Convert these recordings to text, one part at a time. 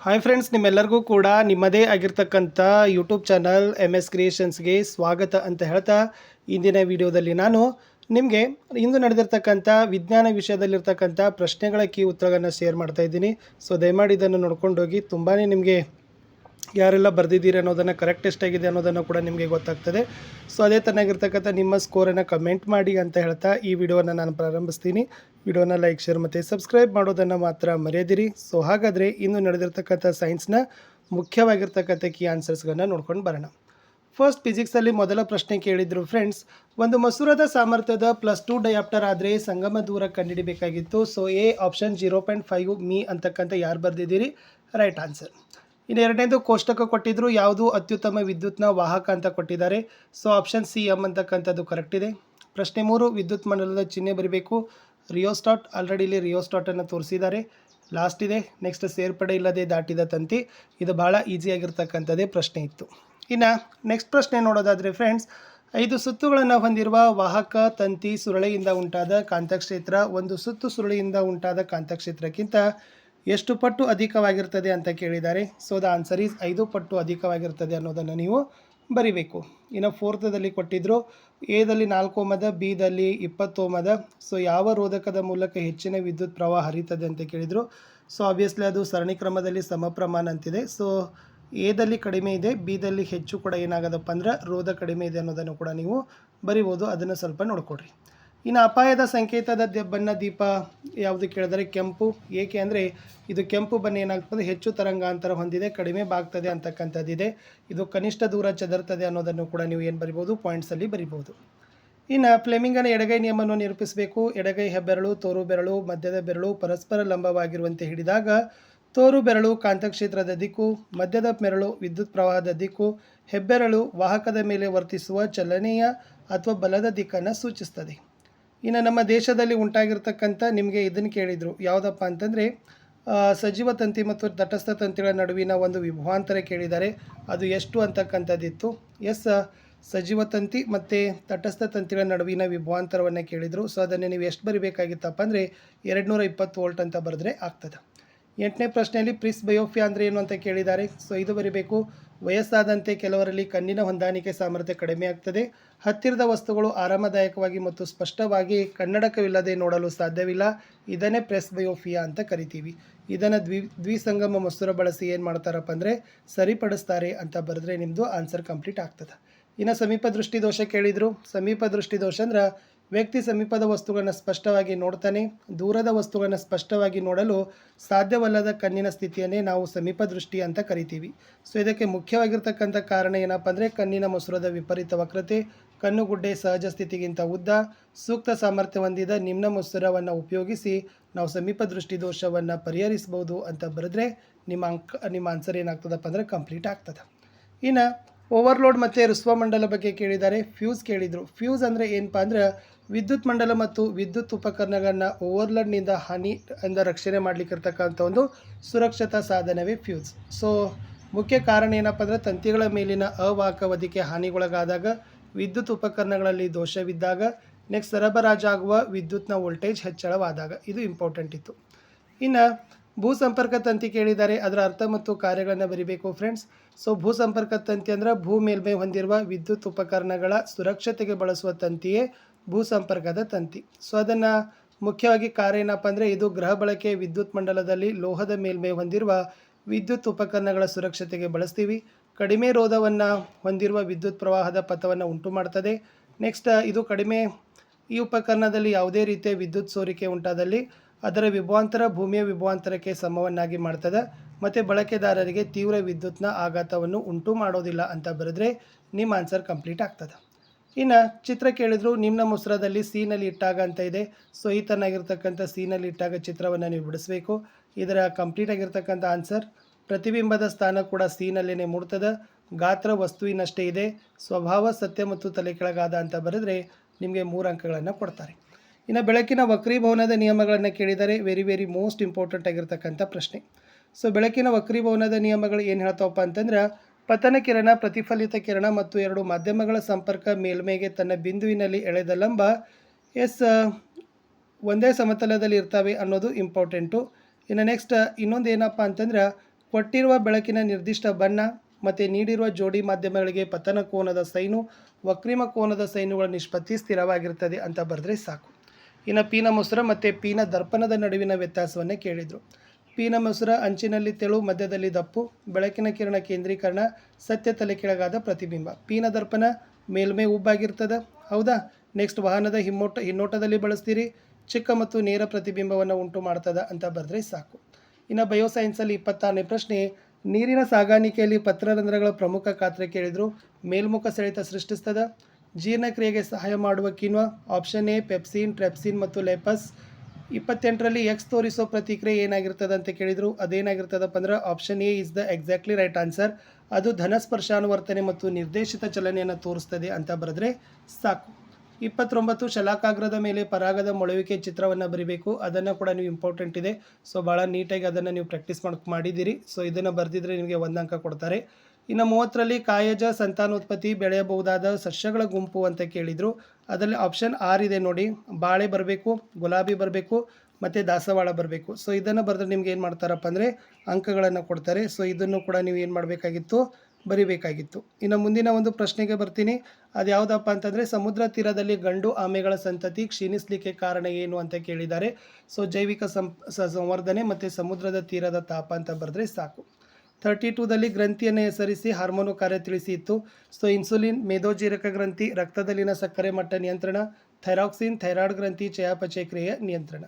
Hi friends, ನಿಮ್ಮೆಲ್ಲರಿಗೂ ಕೂಡ ನಿಮ್ಮದೇ ಆಗಿರ್ತಕ್ಕಂಥ ಯೂಟ್ಯೂಬ್ ಚಾನಲ್ MS ಕ್ರಿಯೇಷನ್ಸ್ಗೆ ಸ್ವಾಗತ ಅಂತ ಹೇಳ್ತಾ ಇಂದಿನ ವಿಡಿಯೋದಲ್ಲಿ ನಾನು ನಿಮಗೆ ಇಂದು ನಡೆದಿರ್ತಕ್ಕಂಥ ವಿಜ್ಞಾನ ವಿಷಯದಲ್ಲಿರ್ತಕ್ಕಂಥ ಪ್ರಶ್ನೆಗಳ ಕೀ ಉತ್ತರಗಳನ್ನು ಶೇರ್ ಮಾಡ್ತಾ ಇದ್ದೀನಿ. ಸೊ ದಯಮಾಡಿ ಇದನ್ನು ನೋಡ್ಕೊಂಡೋಗಿ. ತುಂಬಾ ನಿಮಗೆ ಯಾರೆಲ್ಲ ಬರೆದಿದ್ದೀರಿ ಅನ್ನೋದನ್ನು ಕರೆಕ್ಟ್ ಎಷ್ಟಾಗಿದೆ ಅನ್ನೋದನ್ನು ಕೂಡ ನಿಮಗೆ ಗೊತ್ತಾಗ್ತದೆ. ಸೊ ಅದೇ ತನ್ನಾಗಿರ್ತಕ್ಕಂಥ ನಿಮ್ಮ ಸ್ಕೋರನ್ನು ಕಮೆಂಟ್ ಮಾಡಿ ಅಂತ ಹೇಳ್ತಾ ಈ ವಿಡಿಯೋನ ನಾನು ಪ್ರಾರಂಭಿಸ್ತೀನಿ. ವಿಡಿಯೋನ ಲೈಕ್, ಶೇರ್ ಮತ್ತು ಸಬ್ಸ್ಕ್ರೈಬ್ ಮಾಡೋದನ್ನು ಮಾತ್ರ ಮರೆಯದಿರಿ. ಸೊ ಹಾಗಾದರೆ ಇಂದು ನಡೆದಿರ್ತಕ್ಕಂಥ ಸೈನ್ಸ್ನ ಮುಖ್ಯವಾಗಿರ್ತಕ್ಕಂಥ ಕೀ ಆನ್ಸರ್ಸ್ಗಳನ್ನ ನೋಡ್ಕೊಂಡು ಬರೋಣ. ಫಸ್ಟ್ ಫಿಸಿಕ್ಸಲ್ಲಿ ಮೊದಲ ಪ್ರಶ್ನೆ ಕೇಳಿದ್ರು ಫ್ರೆಂಡ್ಸ್, ಒಂದು ಮಸೂರದ ಸಾಮರ್ಥ್ಯದ +2 ಡಯಾಪ್ಟರ್ ಆದರೆ ಸಂಗಮ ದೂರ ಕಂಡುಹಿಡಿಬೇಕಾಗಿತ್ತು. ಸೊ ಎ ಆಪ್ಷನ್ 0.5 ಮೀ ಅಂತಕ್ಕಂಥ ಯಾರು ಬರೆದಿದ್ದೀರಿ? Right answer. ಇನ್ನು ಎರಡನೇದು ಕೋಷ್ಟಕ ಕೊಟ್ಟಿದ್ರು, ಯಾವುದು ಅತ್ಯುತ್ತಮ ವಿದ್ಯುತ್ನ ವಾಹಕ ಅಂತ ಕೊಟ್ಟಿದ್ದಾರೆ. ಸೊ ಆಪ್ಷನ್ ಸಿ ಎಮ್ ಅಂತಕ್ಕಂಥದ್ದು ಕರೆಕ್ಟ್ ಇದೆ. ಪ್ರಶ್ನೆ 3, ವಿದ್ಯುತ್ ಮಂಡಲದ ಚಿಹ್ನೆ ಬರೀಬೇಕು. ರಿಯೋಸ್ಟಾಟ್, ಆಲ್ರೆಡಿ ಇಲ್ಲಿ ರಿಯೋಸ್ಟಾಟನ್ನು ತೋರಿಸಿದ್ದಾರೆ. ಲಾಸ್ಟ್ ಇದೆ ನೆಕ್ಸ್ಟ್, ಸೇರ್ಪಡೆ ಇಲ್ಲದೆ ದಾಟಿದ ತಂತಿ. ಇದು ಭಾಳ ಈಸಿಯಾಗಿರ್ತಕ್ಕಂಥದ್ದೇ ಪ್ರಶ್ನೆ ಇತ್ತು. ಇನ್ನು ನೆಕ್ಸ್ಟ್ ಪ್ರಶ್ನೆ ನೋಡೋದಾದರೆ ಫ್ರೆಂಡ್ಸ್, 5 ಸುತ್ತುಗಳನ್ನು ಹೊಂದಿರುವ ವಾಹಕ ತಂತಿ ಸುರುಳಿಯಿಂದ ಉಂಟಾದ ಕಾಂತಕ್ಷೇತ್ರ ಒಂದು ಸುತ್ತು ಸುರುಳಿಯಿಂದ ಉಂಟಾದ ಕಾಂತಕ್ಷೇತ್ರಕ್ಕಿಂತ ಎಷ್ಟು ಪಟ್ಟು ಅಧಿಕವಾಗಿರ್ತದೆ ಅಂತ ಕೇಳಿದ್ದಾರೆ. ಸೊ ದ ಆನ್ಸರ್ ಈಸ್ 5 ಪಟ್ಟು ಅಧಿಕವಾಗಿರ್ತದೆ ಅನ್ನೋದನ್ನು ನೀವು ಬರಿಬೇಕು. ಇನ್ನು ಫೋರ್ತದಲ್ಲಿ ಕೊಟ್ಟಿದ್ದರು, ಎದಲ್ಲಿ 4 ಓಮದ, ಬಿದಲ್ಲಿ 20 ಓಮದ. ಸೊ ಯಾವ ರೋಧಕದ ಮೂಲಕ ಹೆಚ್ಚಿನ ವಿದ್ಯುತ್ ಪ್ರವಾಹ ಹರಿತದೆ ಅಂತ ಕೇಳಿದರು. ಸೊ ಆಬ್ವಿಯಸ್ಲಿ ಅದು ಸರಣಿ ಕ್ರಮದಲ್ಲಿ ಸಮ ಪ್ರಮಾಣ ಅಂತಿದೆ. ಸೊ ಎದಲ್ಲಿ ಕಡಿಮೆ ಇದೆ, ಬಿದಲ್ಲಿ ಹೆಚ್ಚು ಕೂಡ ಏನಾಗೋದಪ್ಪ ಅಂದ್ರೆ ರೋಧ ಕಡಿಮೆ ಇದೆ ಅನ್ನೋದನ್ನು ಕೂಡ ನೀವು ಬರಿಬೋದು. ಅದನ್ನು ಸ್ವಲ್ಪ ನೋಡ್ಕೊಡ್ರಿ. ಇನ್ನು ಅಪಾಯದ ಸಂಕೇತದ ಬಣ್ಣ ದೀಪ ಯಾವುದು ಕೇಳಿದರೆ ಕೆಂಪು. ಏಕೆ ಅಂದರೆ ಇದು ಕೆಂಪು ಬಣ್ಣ ಏನಾಗ್ತದೆ, ಹೆಚ್ಚು ತರಂಗಾಂತರ ಹೊಂದಿದೆ, ಕಡಿಮೆ ಬಾಗ್ತದೆ ಅಂತಕ್ಕಂಥದ್ದಿದೆ. ಇದು ಕನಿಷ್ಠ ದೂರ ಚದರ್ತದೆ ಅನ್ನೋದನ್ನು ಕೂಡ ನೀವು ಏನು ಬರಿಬೋದು, ಪಾಯಿಂಟ್ಸಲ್ಲಿ ಬರಿಬೋದು. ಇನ್ನು ಫ್ಲೆಮಿಂಗನ ಎಡಗೈ ನಿಯಮವನ್ನು ನಿರೂಪಿಸಬೇಕು. ಎಡಗೈ ಹೆಬ್ಬೆರಳು, ತೋರು ಬೆರಳು, ಮಧ್ಯದ ಬೆರಳು ಪರಸ್ಪರ ಲಂಬವಾಗಿರುವಂತೆ ಹಿಡಿದಾಗ ತೋರು ಬೆರಳು ಕಾಂತಕ್ಷೇತ್ರದ ದಿಕ್ಕು, ಮಧ್ಯದ ಬೆರಳು ವಿದ್ಯುತ್ ಪ್ರವಾಹದ ದಿಕ್ಕು, ಹೆಬ್ಬೆರಳು ವಾಹಕದ ಮೇಲೆ ವರ್ತಿಸುವ ಚಲನೆಯ ಅಥವಾ ಬಲದ ದಿಕ್ಕನ್ನು ಸೂಚಿಸ್ತದೆ. ಇನ್ನು ನಮ್ಮ ದೇಶದಲ್ಲಿ ಉಂಟಾಗಿರ್ತಕ್ಕಂಥ ನಿಮಗೆ ಇದನ್ನು ಕೇಳಿದರು, ಯಾವುದಪ್ಪ ಅಂತಂದರೆ ಸಜೀವ ತಂತಿ ಮತ್ತು ತಟಸ್ಥ ತಂತಿಗಳ ನಡುವಿನ ಒಂದು ವಿಭವಾಂತರ ಕೇಳಿದ್ದಾರೆ. ಅದು ಎಷ್ಟು ಅಂತಕ್ಕಂಥದ್ದಿತ್ತು. ಎಸ್, ಸಜೀವ ತಂತಿ ಮತ್ತು ತಟಸ್ಥ ತಂತಿಗಳ ನಡುವಿನ ವಿಭವಾಂತರವನ್ನು ಕೇಳಿದರು. ಸೊ ಅದನ್ನು ನೀವು ಎಷ್ಟು ಬರಿಬೇಕಾಗಿತ್ತಪ್ಪ ಅಂದರೆ 220 ವೋಲ್ಟ್ ಅಂತ ಬರೆದ್ರೆ ಆಗ್ತದೆ. 8ನೇ ಪ್ರಶ್ನೆಯಲ್ಲಿ ಪ್ರಿಸ್ಬಯೋಫಿಯಾ ಅಂದರೆ ಏನು ಅಂತ ಕೇಳಿದ್ದಾರೆ. ಸೊ ಇದು ಬರಿಬೇಕು. ವಯಸ್ಸಾದಂತೆ ಕೆಲವರಲ್ಲಿ ಕಣ್ಣಿನ ಹೊಂದಾಣಿಕೆ ಸಾಮರ್ಥ್ಯ ಕಡಿಮೆ ಆಗ್ತದೆ. ಹತ್ತಿರದ ವಸ್ತುಗಳು ಆರಾಮದಾಯಕವಾಗಿ ಮತ್ತು ಸ್ಪಷ್ಟವಾಗಿ ಕನ್ನಡಕವಿಲ್ಲದೆ ನೋಡಲು ಸಾಧ್ಯವಿಲ್ಲ. ಇದನ್ನೇ ಪ್ರೆಸ್ಬಯೋಫಿಯಾ ಅಂತ ಕರಿತೀವಿ. ಇದನ್ನು ದ್ವಿಸಂಗಮ ಮಸೂರ ಬಳಸಿ ಏನು ಮಾಡ್ತಾರಪ್ಪ ಅಂದರೆ ಸರಿಪಡಿಸ್ತಾರೆ ಅಂತ ಬರೆದ್ರೆ ನಿಮ್ಮದು ಆನ್ಸರ್ ಕಂಪ್ಲೀಟ್ ಆಗ್ತದೆ. ಇನ್ನು ಸಮೀಪ ದೃಷ್ಟಿ ದೋಷ ಕೇಳಿದರು. ಸಮೀಪ ದೃಷ್ಟಿ ದೋಷ ಅಂದ್ರೆ ವ್ಯಕ್ತಿ ಸಮೀಪದ ವಸ್ತುಗಳನ್ನು ಸ್ಪಷ್ಟವಾಗಿ ನೋಡ್ತಾನೆ, ದೂರದ ವಸ್ತುಗಳನ್ನು ಸ್ಪಷ್ಟವಾಗಿ ನೋಡಲು ಸಾಧ್ಯವಲ್ಲದ ಕಣ್ಣಿನ ಸ್ಥಿತಿಯನ್ನೇ ನಾವು ಸಮೀಪ ದೃಷ್ಟಿ ಅಂತ ಕರಿತೀವಿ. ಸೊ ಇದಕ್ಕೆ ಮುಖ್ಯವಾಗಿರ್ತಕ್ಕಂಥ ಕಾರಣ ಏನಪ್ಪ ಅಂದರೆ ಕಣ್ಣಿನ ಮಸೂರದ ವಿಪರೀತ ವಕ್ರತೆ, ಕಣ್ಣುಗುಡ್ಡೆ ಸಹಜ ಸ್ಥಿತಿಗಿಂತ ಉದ್ದ, ಸೂಕ್ತ ಸಾಮರ್ಥ್ಯ ಹೊಂದಿದ ನಿಮ್ನ ಮಸೂರವನ್ನು ಉಪಯೋಗಿಸಿ ನಾವು ಸಮೀಪ ದೃಷ್ಟಿ ದೋಷವನ್ನು ಪರಿಹರಿಸ್ಬೋದು ಅಂತ ಬರೆದ್ರೆ ನಿಮ್ಮ ಆನ್ಸರ್ ಏನಾಗ್ತದಪ್ಪ ಅಂದರೆ ಕಂಪ್ಲೀಟ್ ಆಗ್ತದೆ. ಇನ್ನು ಓವರ್ಲೋಡ್ ಮತ್ತು ಋಸ್ವಮಂಡಲ ಬಗ್ಗೆ ಕೇಳಿದ್ದಾರೆ. ಫ್ಯೂಸ್ ಕೇಳಿದರು. ಫ್ಯೂಸ್ ಅಂದರೆ ಏನಪ್ಪ ಅಂದ್ರೆ ವಿದ್ಯುತ್ ಮಂಡಲ ಮತ್ತು ವಿದ್ಯುತ್ ಉಪಕರಣಗಳನ್ನು ಓವರ್ಲೋಡ್ನಿಂದ ಹಾನಿಯಿಂದ ರಕ್ಷಣೆ ಮಾಡಲಿಕ್ಕಿರ್ತಕ್ಕಂಥ ಒಂದು ಸುರಕ್ಷತಾ ಸಾಧನವೇ ಫ್ಯೂಸ್. ಸೊ ಮುಖ್ಯ ಕಾರಣ ಏನಪ್ಪ ಅಂದರೆ ತಂತಿಗಳ ಮೇಲಿನ ಅವಾಹಕ ಹೊದಿಕೆ ಹಾನಿಗೊಳಗಾದಾಗ, ವಿದ್ಯುತ್ ಉಪಕರಣಗಳಲ್ಲಿ ದೋಷವಿದ್ದಾಗ, ನೆಕ್ಸ್ಟ್ ಸರಬರಾಜಾಗುವ ವಿದ್ಯುತ್ನ ವೋಲ್ಟೇಜ್ ಹೆಚ್ಚಳವಾದಾಗ. ಇದು ಇಂಪಾರ್ಟೆಂಟ್ ಇತ್ತು. ಇನ್ನು ಭೂ ಸಂಪರ್ಕ ತಂತಿ ಕೇಳಿದ್ದಾರೆ. ಅದರ ಅರ್ಥ ಮತ್ತು ಕಾರ್ಯಗಳನ್ನು ಬರಿಬೇಕು ಫ್ರೆಂಡ್ಸ್. ಸೊ ಭೂ ಸಂಪರ್ಕ ತಂತಿ ಅಂದರೆ ಭೂ ಮೇಲ್ಮೈ ಹೊಂದಿರುವ ವಿದ್ಯುತ್ ಉಪಕರಣಗಳ ಸುರಕ್ಷತೆಗೆ ಬಳಸುವ ತಂತಿಯೇ ಭೂ ಸಂಪರ್ಕದ ತಂತಿ. ಸೊ ಅದನ್ನು ಮುಖ್ಯವಾಗಿ ಕಾರ್ಯ ಏನಪ್ಪ ಅಂದರೆ ಇದು ಗೃಹ ಬಳಕೆ ವಿದ್ಯುತ್ ಮಂಡಲದಲ್ಲಿ ಲೋಹದ ಮೇಲ್ಮೈ ಹೊಂದಿರುವ ವಿದ್ಯುತ್ ಉಪಕರಣಗಳ ಸುರಕ್ಷತೆಗೆ ಬಳಸ್ತೀವಿ. ಕಡಿಮೆ ರೋಧವನ್ನು ಹೊಂದಿರುವ ವಿದ್ಯುತ್ ಪ್ರವಾಹದ ಪಥವನ್ನು ಉಂಟು ಮಾಡ್ತದೆ. ನೆಕ್ಸ್ಟ್ ಇದು ಕಡಿಮೆ ಈ ಉಪಕರಣದಲ್ಲಿ ಯಾವುದೇ ರೀತಿಯ ವಿದ್ಯುತ್ ಸೋರಿಕೆ ಉಂಟಾದಲ್ಲಿ ಅದರ ವಿಭವಾಂತರ ಭೂಮಿಯ ವಿಭವಾಂತರಕ್ಕೆ ಸಮವನ್ನಾಗಿ ಮಾಡ್ತದೆ ಮತ್ತು ಬಳಕೆದಾರರಿಗೆ ತೀವ್ರ ವಿದ್ಯುತ್ನ ಆಘಾತವನ್ನು ಉಂಟು ಮಾಡೋದಿಲ್ಲ ಅಂತ ಬರೆದ್ರೆ ನಿಮ್ಮ ಆನ್ಸರ್ ಕಂಪ್ಲೀಟ್ ಆಗ್ತದೆ. ಇನ್ನು ಚಿತ್ರ ಕೇಳಿದ್ರು, ನಿಮ್ನ ಮಸೂರದಲ್ಲಿ ಸೀನಲ್ಲಿ ಇಟ್ಟಾಗ ಅಂತ ಇದೆ. ಸೊ ಈ ತನ್ನಾಗಿರ್ತಕ್ಕಂಥ ಸೀನಲ್ಲಿ ಇಟ್ಟಾಗ ಚಿತ್ರವನ್ನು ನೀವು ಬಿಡಿಸ್ಬೇಕು. ಇದರ ಕಂಪ್ಲೀಟ್ ಆಗಿರ್ತಕ್ಕಂಥ ಆನ್ಸರ್ ಪ್ರತಿಬಿಂಬದ ಸ್ಥಾನ ಕೂಡ ಸೀನಲ್ಲೇ ಮೂಡ್ತದೆ. ಗಾತ್ರ ವಸ್ತುವಿನಷ್ಟೇ ಇದೆ. ಸ್ವಭಾವ ಸತ್ಯ ಮತ್ತು ತಲೆ ಕೆಳಗಾದ ಅಂತ ಬರೆದ್ರೆ ನಿಮಗೆ 3 ಅಂಕಗಳನ್ನು ಕೊಡ್ತಾರೆ. ಇನ್ನು ಬೆಳಕಿನ ವಕ್ರೀಭವನದ ನಿಯಮಗಳನ್ನು ಕೇಳಿದರೆ ವೆರಿ ಮೋಸ್ಟ್ ಇಂಪಾರ್ಟೆಂಟ್ ಆಗಿರ್ತಕ್ಕಂಥ ಪ್ರಶ್ನೆ. ಸೊ ಬೆಳಕಿನ ವಕ್ರೀಭವನದ ನಿಯಮಗಳು ಏನು ಹೇಳ್ತಾವಪ್ಪ ಅಂತಂದ್ರೆ ಪತನ ಕಿರಣ, ಪ್ರತಿಫಲಿತ ಕಿರಣ ಮತ್ತು 2 ಮಾಧ್ಯಮಗಳ ಸಂಪರ್ಕ ಮೇಲ್ಮೈಗೆ ತನ್ನ ಬಿಂದುವಿನಲ್ಲಿ ಎಳೆದ ಲಂಬ ಒಂದೇ ಸಮತಲದಲ್ಲಿ ಇರ್ತವೆ ಅನ್ನೋದು ಇಂಪಾರ್ಟೆಂಟು. ಇನ್ನು ನೆಕ್ಸ್ಟ್ ಇನ್ನೊಂದು ಏನಪ್ಪ ಅಂತಂದ್ರೆ ಕೊಟ್ಟಿರುವ ಬೆಳಕಿನ ನಿರ್ದಿಷ್ಟ ಬಣ್ಣ ಮತ್ತು ನೀಡಿರುವ ಜೋಡಿ ಮಾಧ್ಯಮಗಳಿಗೆ ಪತನ ಕೋನದ ಸೈನು ವಕ್ರೀಮ ಕೋನದ ಸೈನುಗಳ ನಿಷ್ಪತ್ತಿ ಸ್ಥಿರವಾಗಿರ್ತದೆ ಅಂತ ಬರೆದ್ರೆ ಸಾಕು. ಇನ್ನು ಪೀನ ಮೊಸರ ಮತ್ತು ಪೀನ ದರ್ಪಣದ ನಡುವಿನ ವ್ಯತ್ಯಾಸವನ್ನೇ ಕೇಳಿದರು. ಪೀನ ಮೊಸರ ಅಂಚಿನಲ್ಲಿ ತೆಳು, ಮಧ್ಯದಲ್ಲಿ ದಪ್ಪು, ಬೆಳಕಿನ ಕಿರಣ ಕೇಂದ್ರೀಕರಣ, ಸತ್ಯ ತಲೆ ಕೆಳಗಾದ ಪ್ರತಿಬಿಂಬ. ಪೀನ ದರ್ಪಣ ಮೇಲ್ಮೈ ಉಬ್ಬಾಗಿರ್ತದೆ, ಹೌದಾ. ನೆಕ್ಸ್ಟ್ ವಾಹನದ ಹಿನ್ನೋಟದಲ್ಲಿ ಬಳಸ್ತೀರಿ, ಚಿಕ್ಕ ಮತ್ತು ನೇರ ಪ್ರತಿಬಿಂಬವನ್ನು ಉಂಟು ಮಾಡ್ತದ ಅಂತ ಬರೆದ್ರೆ ಸಾಕು. ಇನ್ನು ಬಯೋಸೈನ್ಸಲ್ಲಿ 26ನೇ ಪ್ರಶ್ನೆ, ನೀರಿನ ಸಾಗಾಣಿಕೆಯಲ್ಲಿ ಪತ್ರರಂಧ್ರಗಳ ಪ್ರಮುಖ ಪಾತ್ರ ಕೇಳಿದರು. ಮೇಲ್ಮುಖ ಸೆಳೆತ ಸೃಷ್ಟಿಸ್ತದ. ಜೀರ್ಣಕ್ರಿಯೆಗೆ ಸಹಾಯ ಮಾಡುವ ಕಿಣ್ವ. ಆಪ್ಷನ್ ಎ ಪೆಪ್ಸಿನ್, ಟ್ರೆಪ್ಸಿನ್ ಮತ್ತು ಲೇಪಸ್. 28ರಲ್ಲಿ ಎಕ್ಸ್ ತೋರಿಸೋ ಪ್ರತಿಕ್ರಿಯೆ ಏನಾಗಿರ್ತದೆ ಅಂತ ಕೇಳಿದರು. ಅದೇನಾಗಿರ್ತದಪ್ಪ ಅಂದ್ರೆ option A is the exactly right answer. ಅದು ಧನಸ್ಪರ್ಶಾನುವರ್ತನೆ ಮತ್ತು ನಿರ್ದೇಶಿತ ಚಲನೆಯನ್ನು ತೋರಿಸ್ತದೆ ಅಂತ ಬರೆದ್ರೆ ಸಾಕು. 29 ಶಲಾಕಾಗ್ರದ ಮೇಲೆ ಪರಾಗದ ಮೊಳವಿಕೆ ಚಿತ್ರವನ್ನು ಬರೀಬೇಕು. ಅದನ್ನು ಕೂಡ ನೀವು ಇಂಪಾರ್ಟೆಂಟ್ ಇದೆ, ಸೊ ಭಾಳ ನೀಟಾಗಿ ಅದನ್ನು ನೀವು ಪ್ರಾಕ್ಟೀಸ್ ಮಾಡಿದ್ದೀರಿ. ಸೊ ಇದನ್ನು ಬರೆದಿದ್ರೆ ನಿಮಗೆ 1 ಅಂಕ ಕೊಡ್ತಾರೆ. ಇನ್ನು 30ರಲ್ಲಿ ಕಾಯಜ ಸಂತಾನೋತ್ಪತ್ತಿ ಬೆಳೆಯಬಹುದಾದ ಸಸ್ಯಗಳ ಗುಂಪು ಅಂತ ಕೇಳಿದರು. ಅದರಲ್ಲಿ ಆಪ್ಷನ್ ಆರ್ ಇದೆ ನೋಡಿ, ಬಾಳೆ ಬರಬೇಕು, ಗುಲಾಬಿ ಬರಬೇಕು ಮತ್ತು ದಾಸವಾಳ ಬರಬೇಕು. ಸೊ ಇದನ್ನು ಬರೆದ್ರೆ ನಿಮ್ಗೆ ಏನು ಮಾಡ್ತಾರಪ್ಪ ಅಂದರೆ ಅಂಕಗಳನ್ನು ಕೊಡ್ತಾರೆ. ಸೊ ಇದನ್ನು ಕೂಡ ನೀವು ಏನು ಮಾಡಬೇಕಾಗಿತ್ತು, ಬರಿಬೇಕಾಗಿತ್ತು. ಇನ್ನು ಮುಂದಿನ ಒಂದು ಪ್ರಶ್ನೆಗೆ ಬರ್ತೀನಿ. ಅದು ಯಾವುದಪ್ಪ ಅಂತಂದರೆ ಸಮುದ್ರ ತೀರದಲ್ಲಿ ಗಂಡು ಆಮೆಗಳ ಸಂತತಿ ಕ್ಷೀಣಿಸಲಿಕ್ಕೆ ಕಾರಣ ಏನು ಅಂತ ಕೇಳಿದ್ದಾರೆ. ಸೊ ಜೈವಿಕ ಸಂವರ್ಧನೆ ಮತ್ತು ಸಮುದ್ರದ ತೀರದ ತಾಪ ಅಂತ ಬರೆದ್ರೆ ಸಾಕು. 32ದಲ್ಲಿ ಗ್ರಂಥಿಯನ್ನು ಹೆಸರಿಸಿ ಹಾರ್ಮೋನು ಕಾರ್ಯ ತಿಳಿಸಿ ಇತ್ತು. ಸೊ ಇನ್ಸುಲಿನ್, ಮೇದೋಜೀರಕ ಗ್ರಂಥಿ, ರಕ್ತದಲ್ಲಿನ ಸಕ್ಕರೆ ಮಟ್ಟ ನಿಯಂತ್ರಣ, ಥೈರಾಕ್ಸಿನ್, ಥೈರಾಯ್ಡ್ ಗ್ರಂಥಿ, ಚಯಾಪಚಯ ಕ್ರಿಯೆಯ ನಿಯಂತ್ರಣ.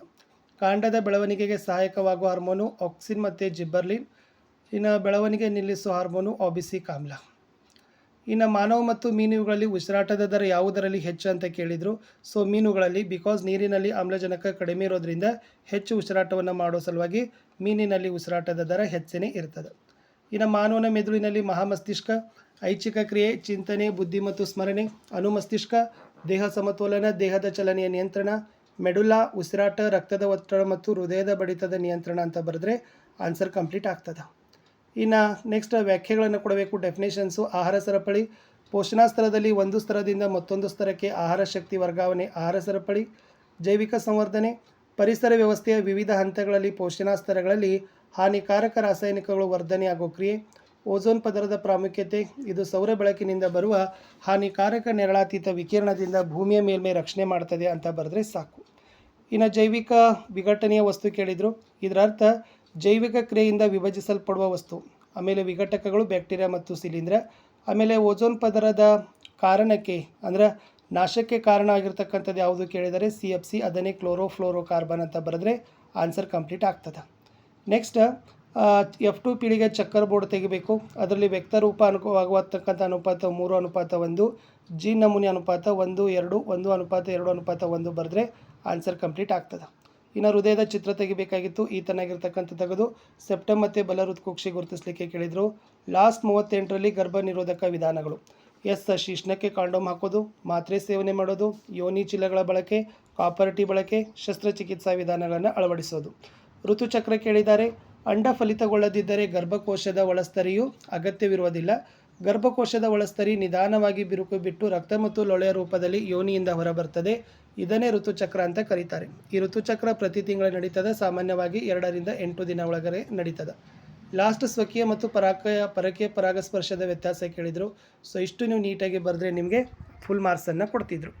ಕಾಂಡದ ಬೆಳವಣಿಗೆಗೆ ಸಹಾಯಕವಾಗುವ ಹಾರ್ಮೋನು ಆಕ್ಸಿನ್ ಮತ್ತು ಜಿಬ್ಬರ್ಲಿನ್. ಇನ್ನು ಬೆಳವಣಿಗೆ ನಿಲ್ಲಿಸುವ ಹಾರ್ಮೋನು ಆಬಿಸಿಕ್ ಆಮ್ಲ. ಇನ್ನು ಮಾನವ ಮತ್ತು ಮೀನುಗಳಲ್ಲಿ ಉಸಿರಾಟದ ದರ ಯಾವುದರಲ್ಲಿ ಹೆಚ್ಚು ಅಂತ ಕೇಳಿದರು. ಸೊ ಮೀನುಗಳಲ್ಲಿ, ಬಿಕಾಸ್ ನೀರಿನಲ್ಲಿ ಆಮ್ಲಜನಕ ಕಡಿಮೆ ಇರೋದ್ರಿಂದ ಹೆಚ್ಚು ಉಸಿರಾಟವನ್ನು ಮಾಡೋ ಸಲುವಾಗಿ ಮೀನಿನಲ್ಲಿ ಉಸಿರಾಟದ ದರ ಹೆಚ್ಚೇ ಇರ್ತದೆ. ಇನ್ನು ಮಾನವನ ಮೆದುಳಿನಲ್ಲಿ ಮಹಾಮಸ್ತಿಷ್ಕ, ಐಚ್ಛಿಕ ಕ್ರಿಯೆ, ಚಿಂತನೆ, ಬುದ್ಧಿ ಮತ್ತು ಸ್ಮರಣೆ. ಅನುಮಸ್ತಿಷ್ಕ, ದೇಹ ಸಮತೋಲನ, ದೇಹದ ಚಲನೆಯ ನಿಯಂತ್ರಣ. ಮೆಡುಲಾ, ಉಸಿರಾಟ, ರಕ್ತದ ಒತ್ತಡ ಮತ್ತು ಹೃದಯದ ಬಡಿತದ ನಿಯಂತ್ರಣ ಅಂತ ಬರೆದ್ರೆ ಆನ್ಸರ್ ಕಂಪ್ಲೀಟ್ ಆಗ್ತದೆ. ಇನ್ನು ನೆಕ್ಸ್ಟ್ ವ್ಯಾಖ್ಯೆಗಳನ್ನು ಕೊಡಬೇಕು, ಡೆಫಿನೇಷನ್ಸು. ಆಹಾರ ಸರಪಳಿ, ಪೋಷಣಾ ಸ್ತರದಲ್ಲಿ ಒಂದು ಸ್ತರದಿಂದ ಮತ್ತೊಂದು ಸ್ತರಕ್ಕೆ ಆಹಾರ ಶಕ್ತಿ ವರ್ಗಾವಣೆ ಆಹಾರ ಸರಪಳಿ. ಜೈವಿಕ ಸಂವರ್ಧನೆ, ಪರಿಸರ ವ್ಯವಸ್ಥೆಯ ವಿವಿಧ ಹಂತಗಳಲ್ಲಿ ಪೋಷಣಾ ಸ್ತರಗಳಲ್ಲಿ ಹಾನಿಕಾರಕ ರಾಸಾಯನಿಕಗಳು ವರ್ಧನೆಯಾಗೋ ಕ್ರಿಯೆ. ಓಝೋನ್ ಪದರದ ಪ್ರಾಮುಖ್ಯತೆ, ಇದು ಸೌರ ಬೆಳಕಿನಿಂದ ಬರುವ ಹಾನಿಕಾರಕ ನೆರಳಾತೀತ ವಿಕಿರಣದಿಂದ ಭೂಮಿಯ ಮೇಲ್ಮೈ ರಕ್ಷಣೆ ಮಾಡ್ತದೆ ಅಂತ ಬರೆದ್ರೆ ಸಾಕು. ಇನ್ನು ಜೈವಿಕ ವಿಘಟನೆಯ ವಸ್ತು ಕೇಳಿದರು. ಇದರ ಅರ್ಥ ಜೈವಿಕ ಕ್ರಿಯೆಯಿಂದ ವಿಭಜಿಸಲ್ಪಡುವ ವಸ್ತು. ಆಮೇಲೆ ವಿಘಟಕಗಳು ಬ್ಯಾಕ್ಟೀರಿಯಾ ಮತ್ತು ಶಿಲೀಂಧ್ರ. ಆಮೇಲೆ ಓಝೋನ್ ಪದರದ ಕಾರಣಕ್ಕೆ ಅಂದ್ರೆ ನಾಶಕ್ಕೆ ಕಾರಣ ಆಗಿರ್ತಕ್ಕಂಥದ್ದು ಯಾವುದು ಕೇಳಿದರೆ CFC, ಅದನ್ನೇ ಕ್ಲೋರೋಫ್ಲೋರೋ ಕಾರ್ಬನ್ ಅಂತ ಬರೆದ್ರೆ ಆನ್ಸರ್ ಕಂಪ್ಲೀಟ್ ಆಗ್ತದೆ. ನೆಕ್ಸ್ಟ್ F2 ಪೀಳಿಗೆ ಚಕ್ಕರ್ ಬೋರ್ಡ್ ತೆಗಿಬೇಕು. ಅದರಲ್ಲಿ ವ್ಯಕ್ತರೂಪ ಆಗುವತಕ್ಕಂಥ ಅನುಪಾತ 3:1, ಜೀನ್ ನಮೂನೆ ಅನುಪಾತ 1:2, 1:2:1 ಬರೆದ್ರೆ ಆನ್ಸರ್ ಕಂಪ್ಲೀಟ್ ಆಗ್ತದೆ. ಇನ್ನು ಹೃದಯದ ಚಿತ್ರ ತೆಗಿಬೇಕಾಗಿತ್ತು. ಈತನಾಗಿರ್ತಕ್ಕಂಥ ತೆಗೆದು ಸೆಪ್ಟಮ್ ಮತ್ತು ಬಲ ಹೃತ್ಕುಕ್ಷಿ ಗುರುತಿಸಲಿಕ್ಕೆ ಕೇಳಿದರು. ಲಾಸ್ಟ್ 38ರಲ್ಲಿ ಗರ್ಭ ನಿರೋಧಕ ವಿಧಾನಗಳು. ಎಸ್, ಶಿಶ್ನಕ್ಕೆ ಕಾಂಡೋಮ್ ಹಾಕೋದು, ಮಾತ್ರೆ ಸೇವನೆ ಮಾಡೋದು, ಯೋನಿ ಚೀಲಗಳ ಬಳಕೆ, ಕಾಪರ್ ಟೀ ಬಳಕೆ, ಶಸ್ತ್ರಚಿಕಿತ್ಸಾ ವಿಧಾನಗಳನ್ನು ಅಳವಡಿಸೋದು. ಋತುಚಕ್ರ ಕೇಳಿದ್ದಾರೆ. ಅಂಡ ಫಲಿತಗೊಳ್ಳದಿದ್ದರೆ ಗರ್ಭಕೋಶದ ಒಳಸ್ತರಿಯು ಅಗತ್ಯವಿರುವುದಿಲ್ಲ. ಗರ್ಭಕೋಶದ ಒಳಸ್ತರಿ ನಿಧಾನವಾಗಿ ಬಿರುಕು ಬಿಟ್ಟು ರಕ್ತ ಮತ್ತು ಲೊಳೆಯ ರೂಪದಲ್ಲಿ ಯೋನಿಯಿಂದ ಹೊರಬರ್ತದೆ. ಇದನ್ನೇ ಋತುಚಕ್ರ ಅಂತ ಕರೀತಾರೆ. ಈ ಋತುಚಕ್ರ ಪ್ರತಿ ತಿಂಗಳು ನಡೀತದೆ. ಸಾಮಾನ್ಯವಾಗಿ 2 ರಿಂದ 8 ದಿನ ಒಳಗಡೆ ನಡೀತದೆ. ಲಾಸ್ಟ್ ಸ್ವಕೀಯ ಮತ್ತು ಪರಕೀಯ ಪರಾಗಸ್ಪರ್ಶದ ವ್ಯತ್ಯಾಸ ಕೇಳಿದರು. ಸೊ ಇಷ್ಟು ನೀವು ನೀಟಾಗಿ ಬರೆದ್ರೆ ನಿಮಗೆ ಫುಲ್ ಮಾರ್ಕ್ಸನ್ನು ಕೊಡ್ತಿದ್ರು.